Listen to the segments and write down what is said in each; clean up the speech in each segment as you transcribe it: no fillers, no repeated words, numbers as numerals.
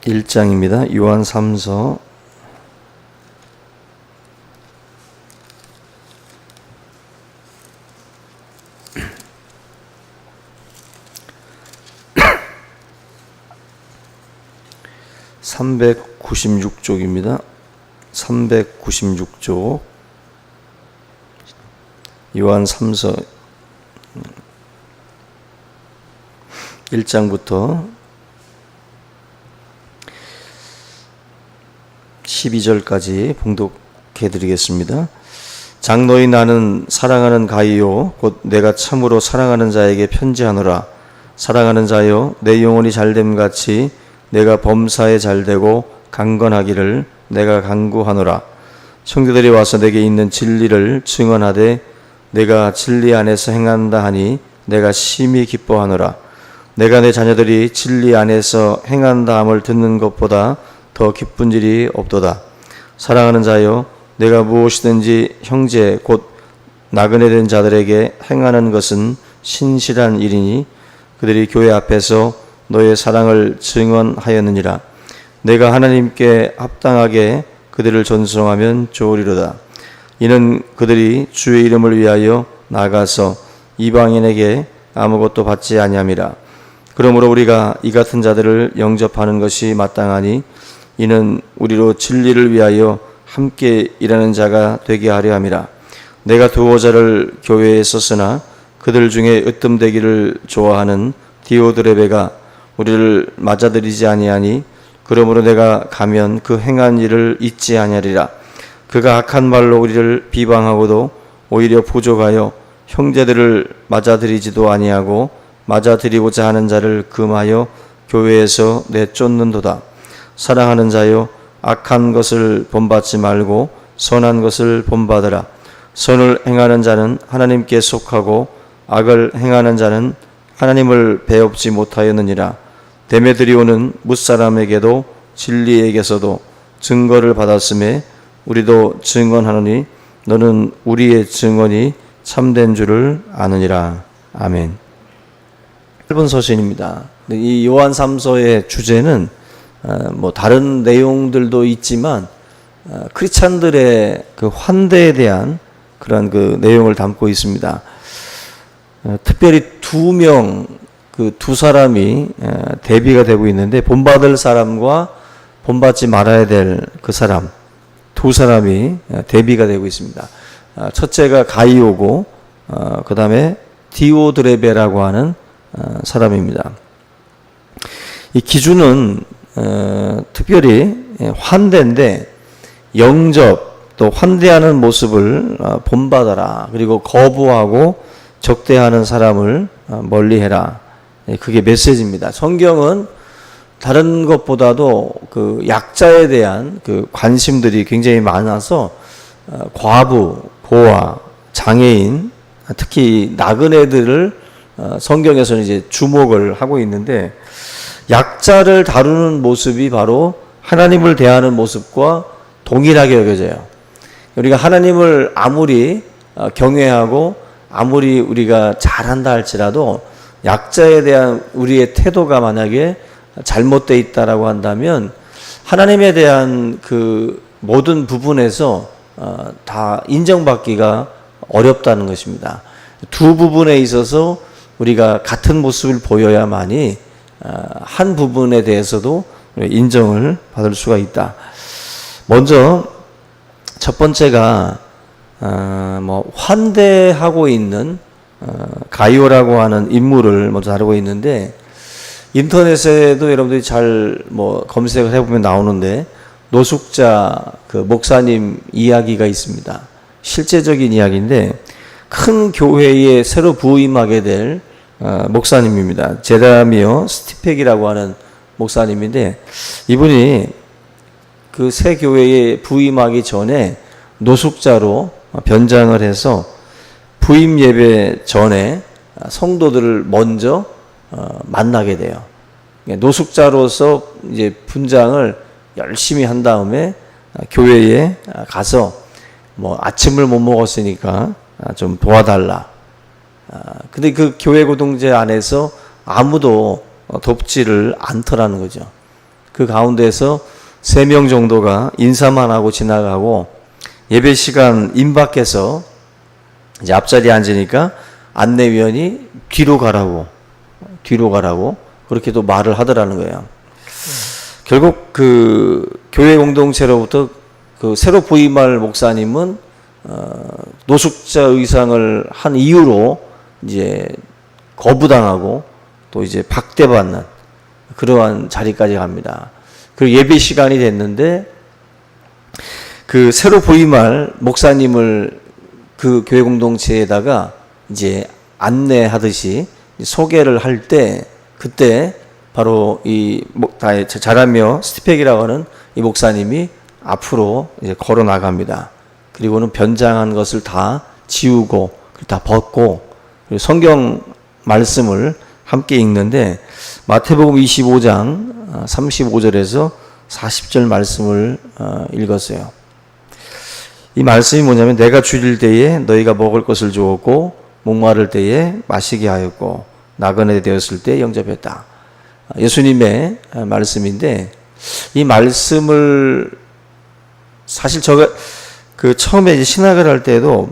1장입니다. 요한 3서 396쪽입니다. 396쪽 요한 3서 1장부터 12절까지 봉독해 드리겠습니다. 장로인 나는 사랑하는 가이요 곧 내가 참으로 사랑하는 자에게 편지하노라. 사랑하는 자여 내 영혼이 잘됨같이 내가 범사에 잘되고 강건하기를 내가 간구하노라. 형제들이 와서 내게 있는 진리를 증언하되 내가 진리 안에서 행한다 하니 내가 심히 기뻐하노라. 내가 내 자녀들이 진리 안에서 행한다 함을 듣는 것보다 더 기쁜 일이 없도다. 사랑하는 자여 내가 무엇이든지 형제 곧 나그네 된 자들에게 행하는 것은 신실한 일이니 그들이 교회 앞에서 너의 사랑을 증언하였느니라. 내가 하나님께 합당하게 그들을 존송하면 좋으리로다. 이는 그들이 주의 이름을 위하여 나가서 이방인에게 아무것도 받지 아니함이라. 그러므로 우리가 이 같은 자들을 영접하는 것이 마땅하니 이는 우리로 진리를 위하여 함께 일하는 자가 되게 하려 함이라. 내가 두어 자를 교회에 썼으나 그들 중에 으뜸되기를 좋아하는 디오드레베가 우리를 맞아들이지 아니하니 그러므로 내가 가면 그 행한 일을 잊지 아니하리라. 그가 악한 말로 우리를 비방하고도 오히려 부족하여 형제들을 맞아들이지도 아니하고 맞아들이고자 하는 자를 금하여 교회에서 내쫓는도다. 사랑하는 자여 악한 것을 본받지 말고 선한 것을 본받으라. 선을 행하는 자는 하나님께 속하고 악을 행하는 자는 하나님을 배웁지 못하였느니라. 데메드리오는 뭇사람에게도 진리에게서도 증거를 받았음에 우리도 증언하노니 너는 우리의 증언이 참된 줄을 아느니라. 아멘. 짧은 서신입니다. 이 요한 3서의 주제는 다른 내용들도 있지만 크리스찬들의 그 환대에 대한 그런 그 내용을 담고 있습니다. 특별히 두 사람이 대비가 되고 있는데 본받을 사람과 본받지 말아야 될 그 사람 두 사람이 대비가 되고 있습니다. 첫째가 가이오고 그 다음에 디오드레베라고 하는 사람입니다. 이 기준은 특별히 환대인데 영접 또 환대하는 모습을 본받아라. 그리고 거부하고 적대하는 사람을 멀리해라. 그게 메시지입니다. 성경은 다른 것보다도 그 약자에 대한 그 관심들이 굉장히 많아서 과부, 고아, 장애인, 특히 나그네들을 성경에서는 이제 주목을 하고 있는데 약자를 다루는 모습이 바로 하나님을 대하는 모습과 동일하게 여겨져요. 우리가 하나님을 아무리 경외하고 아무리 우리가 잘한다 할지라도 약자에 대한 우리의 태도가 만약에 잘못되어 있다라고 한다면 하나님에 대한 그 모든 부분에서 다 인정받기가 어렵다는 것입니다. 두 부분에 있어서 우리가 같은 모습을 보여야만이 한 부분에 대해서도 인정을 받을 수가 있다. 먼저 첫 번째가 환대하고 있는 가이오라고 하는 인물을 먼저 다루고 있는데 인터넷에도 여러분들이 잘 검색을 해보면 나오는데 노숙자 그 목사님 이야기가 있습니다. 실제적인 이야기인데 큰 교회에 새로 부임하게 될 목사님입니다. 제라미오 스티펙이라고 하는 목사님인데 이분이 그 새 교회에 부임하기 전에 노숙자로 변장을 해서 부임 예배 전에 성도들을 먼저 만나게 돼요. 노숙자로서 이제 분장을 열심히 한 다음에 교회에 가서 아침을 못 먹었으니까 좀 도와달라. 근데 그 교회 공동체 안에서 아무도 돕지를 않더라는 거죠. 그 가운데서 3명 정도가 인사만 하고 지나가고 예배 시간 임박해서 이제 앞자리에 앉으니까 안내위원이 뒤로 가라고 그렇게 또 말을 하더라는 거예요. 결국 그 교회 공동체로부터 그 새로 부임할 목사님은 노숙자 의상을 한 이유로 이제 거부당하고 또 이제 박대받는 그러한 자리까지 갑니다. 그리고 예배 시간이 됐는데 그 새로 부임할 목사님을 그 교회 공동체에다가 이제 안내하듯이 소개를 할 때 그때 바로 이 자라며 스티펙이라고 하는 이 목사님이 앞으로 이제 걸어 나갑니다. 그리고는 변장한 것을 다 지우고 다 벗고 성경 말씀을 함께 읽는데 마태복음 25장 35절에서 40절 말씀을 읽었어요. 이 말씀이 뭐냐면 내가 줄일 때에 너희가 먹을 것을 주었고 목마를 때에 마시게 하였고 나그네 되었을 때 영접했다. 예수님의 말씀인데 이 말씀을 사실 제가 그 처음에 이제 신학을 할 때도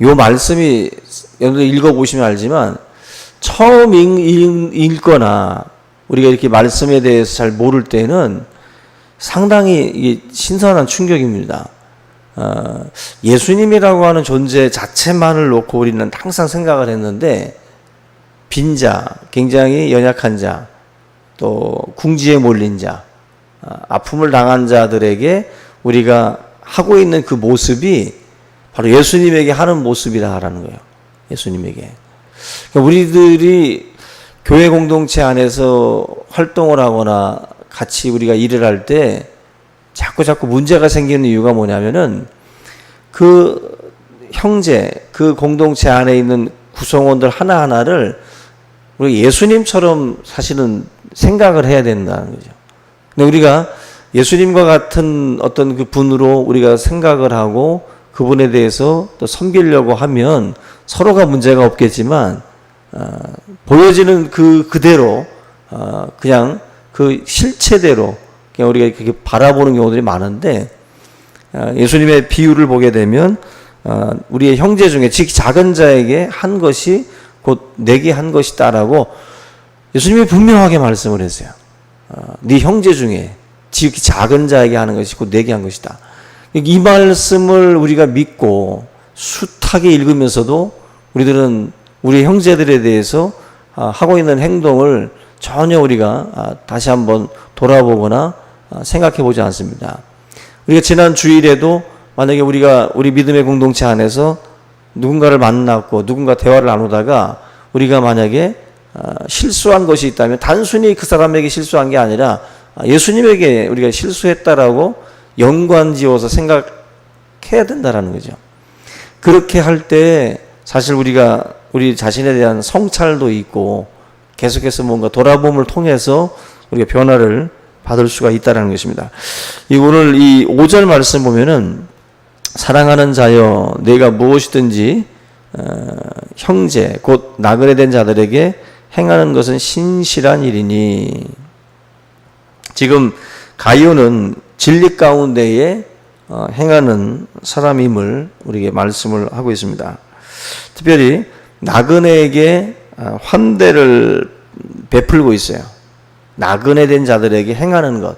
이 말씀이 여러분들 읽어보시면 알지만 처음 읽거나 우리가 이렇게 말씀에 대해서 잘 모를 때는 상당히 이게 신선한 충격입니다. 예수님이라고 하는 존재 자체만을 놓고 우리는 항상 생각을 했는데 빈자, 굉장히 연약한 자, 또 궁지에 몰린 자, 아픔을 당한 자들에게 우리가 하고 있는 그 모습이 바로 예수님에게 하는 모습이라는 거예요. 예수님에게. 그러니까 우리들이 교회 공동체 안에서 활동을 하거나 같이 우리가 일을 할 때 자꾸 문제가 생기는 이유가 뭐냐면은 그 형제, 그 공동체 안에 있는 구성원들 하나하나를 우리 예수님처럼 사실은 생각을 해야 된다는 거죠. 근데 우리가 예수님과 같은 어떤 그 분으로 우리가 생각을 하고 그분에 대해서 또 섬기려고 하면 서로가 문제가 없겠지만 보여지는 그대로 그냥 그 실체대로 그냥 우리가 이렇게 바라보는 경우들이 많은데 예수님의 비유를 보게 되면 우리의 형제 중에 즉 작은 자에게 한 것이 곧 내게 한 것이다라고 예수님이 분명하게 말씀을 했어요. 네 형제 중에 지극히 작은 자에게 하는 것이 곧 내게 한 것이다. 이 말씀을 우리가 믿고 숱하게 읽으면서도 우리들은 우리 형제들에 대해서 하고 있는 행동을 전혀 우리가 다시 한번 돌아보거나 생각해 보지 않습니다. 우리가 지난 주일에도 만약에 우리 믿음의 공동체 안에서 누군가를 만났고 누군가 대화를 나누다가 우리가 만약에 실수한 것이 있다면 단순히 그 사람에게 실수한 게 아니라 예수님에게 우리가 실수했다라고 연관지어서 생각해야 된다라는 거죠. 그렇게 할 때 사실 우리가 우리 자신에 대한 성찰도 있고 계속해서 뭔가 돌아봄을 통해서 우리가 변화를 받을 수가 있다라는 것입니다. 오늘 이 5절 말씀 보면은 사랑하는 자여 내가 무엇이든지 형제 곧 나그네 된 자들에게 행하는 것은 신실한 일이니. 지금 가이오는 진리 가운데에 행하는 사람임을 우리에게 말씀을 하고 있습니다. 특별히 나그네에게 환대를 베풀고 있어요. 나그네 된 자들에게 행하는 것,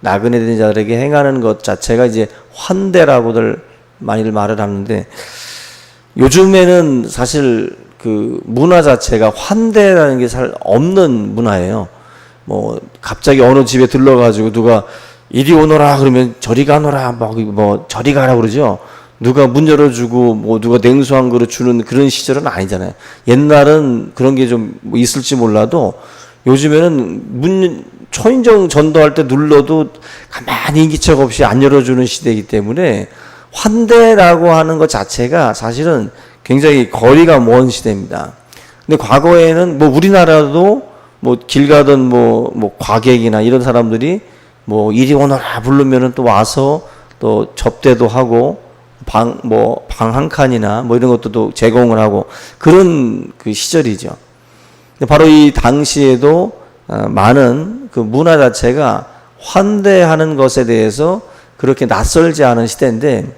나그네 된 자들에게 행하는 것 자체가 이제 환대라고들 많이들 말을 하는데 요즘에는 사실 그 문화 자체가 환대라는 게 잘 없는 문화예요. 뭐 갑자기 어느 집에 들러가지고 누가 이리 오너라 그러면 저리 가노라 뭐 저리 가라 그러죠. 누가 문 열어주고 뭐 누가 냉수 한 그릇 주는 그런 시절은 아니잖아요. 옛날은 그런 게 좀 있을지 몰라도 요즘에는 초인종 전도할 때 눌러도 가만히 인기척 없이 안 열어주는 시대이기 때문에 환대라고 하는 것 자체가 사실은 굉장히 거리가 먼 시대입니다. 근데 과거에는 뭐 우리나라도 뭐 길 가던 뭐 과객이나 이런 사람들이 뭐 이리 오너라 부르면은 또 와서 또 접대도 하고 방 한 칸이나 뭐 이런 것도 또 제공을 하고 그런 그 시절이죠. 바로 이 당시에도 많은 그 문화 자체가 환대하는 것에 대해서 그렇게 낯설지 않은 시대인데,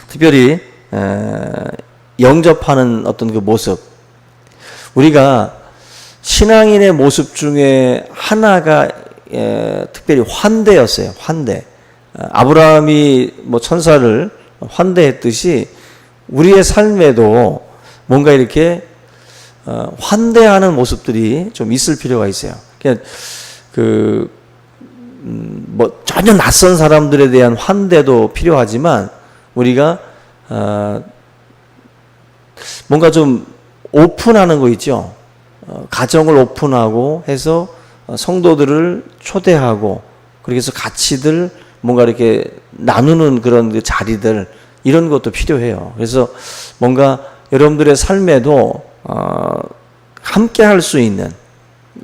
특별히 영접하는 어떤 그 모습, 우리가 신앙인의 모습 중에 하나가 특별히 환대였어요. 환대. 아브라함이 뭐 천사를 환대했듯이 우리의 삶에도 뭔가 이렇게 환대하는 모습들이 좀 있을 필요가 있어요. 그러니까 뭐 전혀 낯선 사람들에 대한 환대도 필요하지만 우리가 뭔가 좀 오픈하는 거 있죠. 가정을 오픈하고 해서 성도들을 초대하고 그렇게 해서 같이들 뭔가 이렇게 나누는 그런 그 자리들, 이런 것도 필요해요. 그래서 뭔가 여러분들의 삶에도 함께 할 수 있는,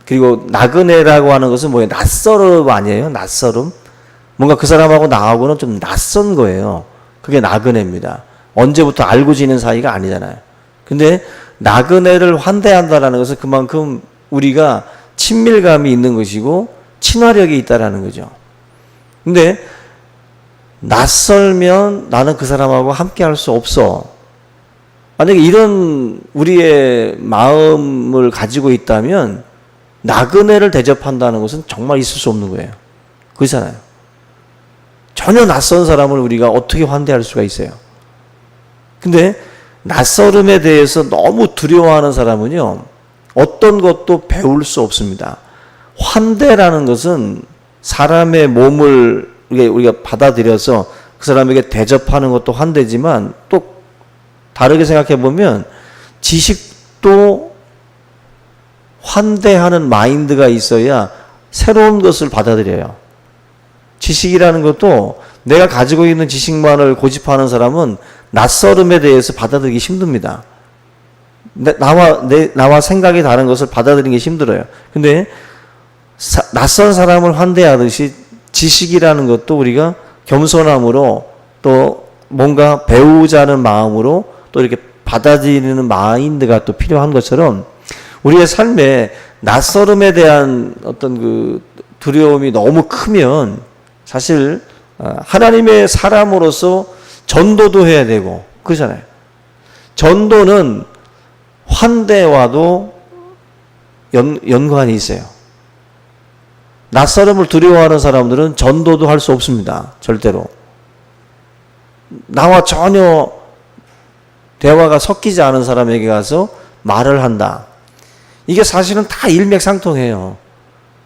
그리고 나그네라고 하는 것은 뭐예요? 낯설음 아니에요? 낯설음? 뭔가 그 사람하고 나하고는 좀 낯선 거예요. 그게 나그네입니다. 언제부터 알고 지낸 사이가 아니잖아요. 근데 나그네를 환대한다라는 것은 그만큼 우리가 친밀감이 있는 것이고 친화력이 있다라는 거죠. 근데 낯설면 나는 그 사람하고 함께 할 수 없어. 만약에 이런 우리의 마음을 가지고 있다면 나그네를 대접한다는 것은 정말 있을 수 없는 거예요. 그렇잖아요. 전혀 낯선 사람을 우리가 어떻게 환대할 수가 있어요. 근데 낯설음에 대해서 너무 두려워하는 사람은요, 어떤 것도 배울 수 없습니다. 환대라는 것은 사람의 몸을 우리가 받아들여서 그 사람에게 대접하는 것도 환대지만, 또 다르게 생각해 보면 지식도 환대하는 마인드가 있어야 새로운 것을 받아들여요. 지식이라는 것도 내가 가지고 있는 지식만을 고집하는 사람은 낯설음에 대해서 받아들이기 힘듭니다. 나와 생각이 다른 것을 받아들이기 힘들어요. 근데 낯선 사람을 환대하듯이 지식이라는 것도 우리가 겸손함으로 또 뭔가 배우자는 마음으로 또 이렇게 받아들이는 마인드가 또 필요한 것처럼, 우리의 삶에 낯설음에 대한 어떤 그 두려움이 너무 크면 사실 하나님의 사람으로서 전도도 해야 되고 그러잖아요. 전도는 환대와도 연관이 있어요. 낯설음을 두려워하는 사람들은 전도도 할 수 없습니다. 절대로. 나와 전혀 대화가 섞이지 않은 사람에게 가서 말을 한다. 이게 사실은 다 일맥상통해요.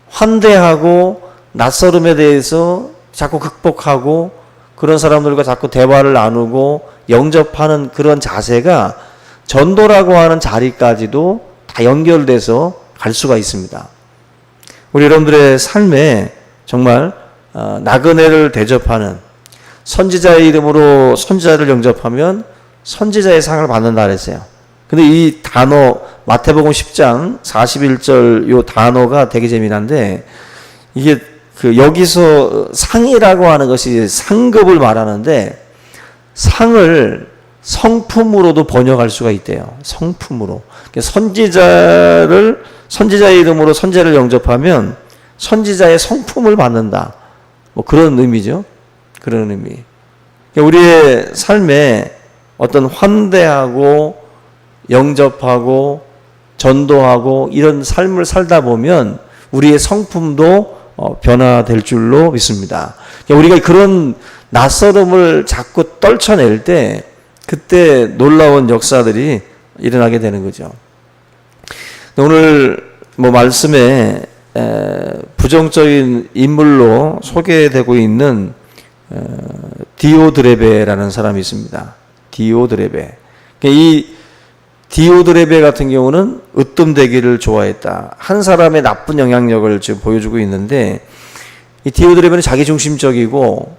환대하고 낯설음에 대해서 자꾸 극복하고 그런 사람들과 자꾸 대화를 나누고 영접하는 그런 자세가 전도라고 하는 자리까지도 다 연결돼서 갈 수가 있습니다. 우리 여러분들의 삶에 정말 나그네를 대접하는, 선지자의 이름으로 선지자를 영접하면 선지자의 상을 받는다 그랬어요. 근데 이 단어, 마태복음 10장 41절 요 단어가 되게 재미난데, 이게 여기서 상이라고 하는 것이 상급을 말하는데, 상을 성품으로도 번역할 수가 있대요. 성품으로. 선지자의 이름으로 선지자를 영접하면 선지자의 성품을 받는다. 뭐 그런 의미죠. 그런 의미. 우리의 삶에 어떤 환대하고 영접하고 전도하고 이런 삶을 살다 보면 우리의 성품도 변화될 줄로 믿습니다. 우리가 그런 낯설음을 자꾸 떨쳐낼 때 그때 놀라운 역사들이 일어나게 되는 거죠. 오늘 말씀에 부정적인 인물로 소개되고 있는 디오드레베라는 사람이 있습니다. 디오드레베. 이 디오드레베 같은 경우는 으뜸되기를 좋아했다. 한 사람의 나쁜 영향력을 지금 보여주고 있는데, 이 디오드레베는 자기중심적이고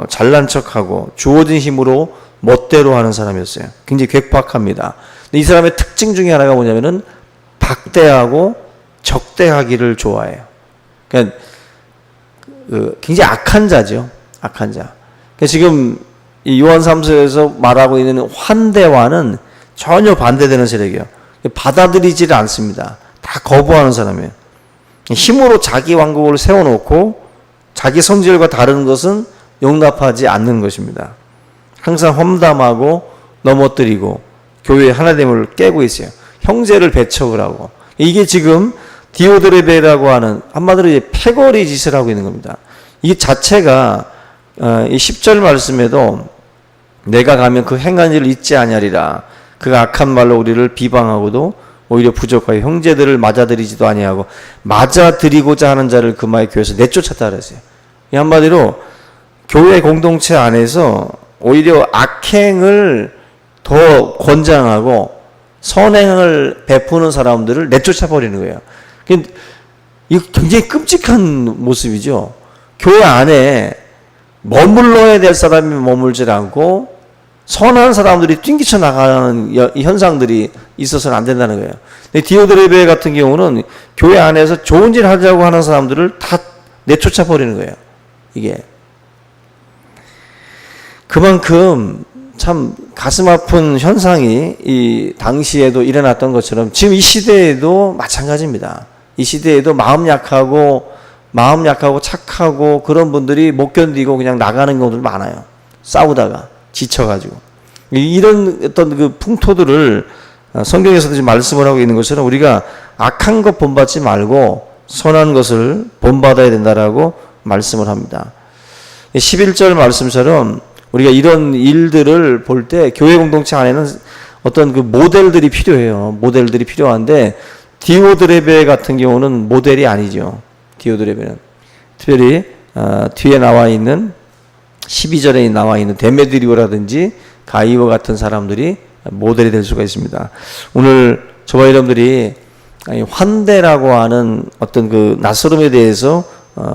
잘난 척하고 주어진 힘으로 멋대로 하는 사람이었어요. 굉장히 괴팍합니다. 이 사람의 특징 중에 하나가 뭐냐면은 박대하고 적대하기를 좋아해요. 그러니까 굉장히 악한 자죠. 악한 자. 그러니까 지금 이 요한 3서에서 말하고 있는 환대와는 전혀 반대되는 세력이에요. 받아들이지를 않습니다. 다 거부하는 사람이에요. 힘으로 자기 왕국을 세워놓고 자기 성질과 다른 것은 용납하지 않는 것입니다. 항상 험담하고 넘어뜨리고 교회의 하나됨을 깨고 있어요. 형제를 배척을 하고. 이게 지금 디오드레베라고 하는 한마디로 이제 패거리 짓을 하고 있는 겁니다. 이 자체가 이 10절 말씀에도 내가 가면 그 행한 일을 잊지 아니하리라. 그가 악한 말로 우리를 비방하고도 오히려 부족하여 형제들을 맞아들이지도 아니하고 맞아들이고자 하는 자를 그마의 교회에서 내쫓았다 그랬어요. 이 한마디로 교회 공동체 안에서 오히려 악행을 더 권장하고 선행을 베푸는 사람들을 내쫓아버리는 거예요. 이거 굉장히 끔찍한 모습이죠. 교회 안에 머물러야 될 사람이 머물질 않고 선한 사람들이 튕기쳐 나가는 현상들이 있어서는 안 된다는 거예요. 근데 디오드레베 같은 경우는 교회 안에서 좋은 일 하자고 하는 사람들을 다 내쫓아 버리는 거예요. 이게 그만큼 참 가슴 아픈 현상이 이 당시에도 일어났던 것처럼 지금 이 시대에도 마찬가지입니다. 이 시대에도 마음 약하고 착하고 그런 분들이 못 견디고 그냥 나가는 경우들 많아요. 싸우다가 지쳐가지고. 이런 어떤 그 풍토들을 성경에서도 지금 말씀을 하고 있는 것처럼 우리가 악한 것 본받지 말고 선한 것을 본받아야 된다라고 말씀을 합니다. 11절 말씀처럼 우리가 이런 일들을 볼 때 교회 공동체 안에는 어떤 그 모델들이 필요해요. 모델들이 필요한데 디오드레베 같은 경우는 모델이 아니죠. 디오드레베는 특별히 뒤에 나와 있는 12절에 나와 있는 데메드리오라든지 가이오 같은 사람들이 모델이 될 수가 있습니다. 오늘 저와 여러분들이 환대라고 하는 어떤 그 낯설음에 대해서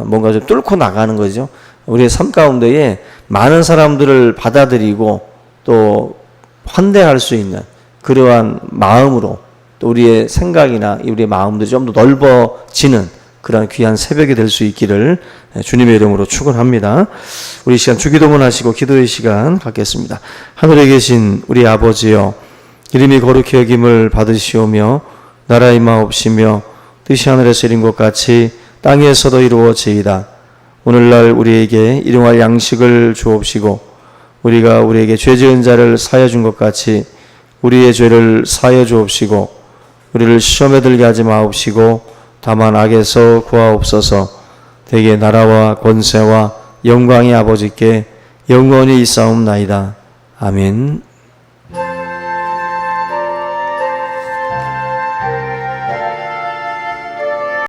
뭔가 좀 뚫고 나가는 거죠. 우리의 삶 가운데에 많은 사람들을 받아들이고 또 환대할 수 있는 그러한 마음으로 또 우리의 생각이나 우리의 마음들이 좀 더 넓어지는 그런 귀한 새벽이 될 수 있기를 주님의 이름으로 축원합니다. 우리 시간 주기도문 하시고 기도의 시간 갖겠습니다. 하늘에 계신 우리 아버지여, 이름이 거룩히 여김을 받으시오며 나라 임하옵시며 뜻이 하늘에서 이룬 것 같이 땅에서도 이루어지이다. 오늘날 우리에게 일용할 양식을 주옵시고 우리가 우리에게 죄 지은 자를 사하여 준 것 같이 우리의 죄를 사하여 주옵시고 우리를 시험에 들게 하지 마옵시고 다만 악에서 구하옵소서. 대개 나라와 권세와 영광이 아버지께 영원히 있사옵나이다. 아멘.